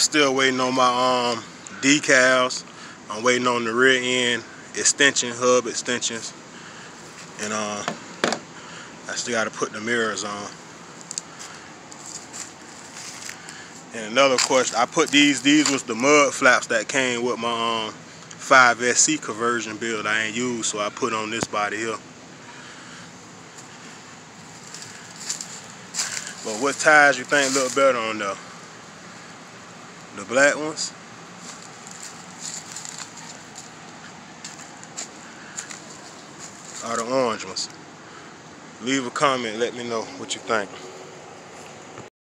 still waiting on my decals. I'm waiting on the rear end hub extensions, and I still got to put the mirrors on. And another question, I put these was the mud flaps that came with my 5SC conversion build I ain't used, so I put on this body here. But what tires you think look better on there? The black ones? Or the orange ones? Leave a comment, let me know what you think.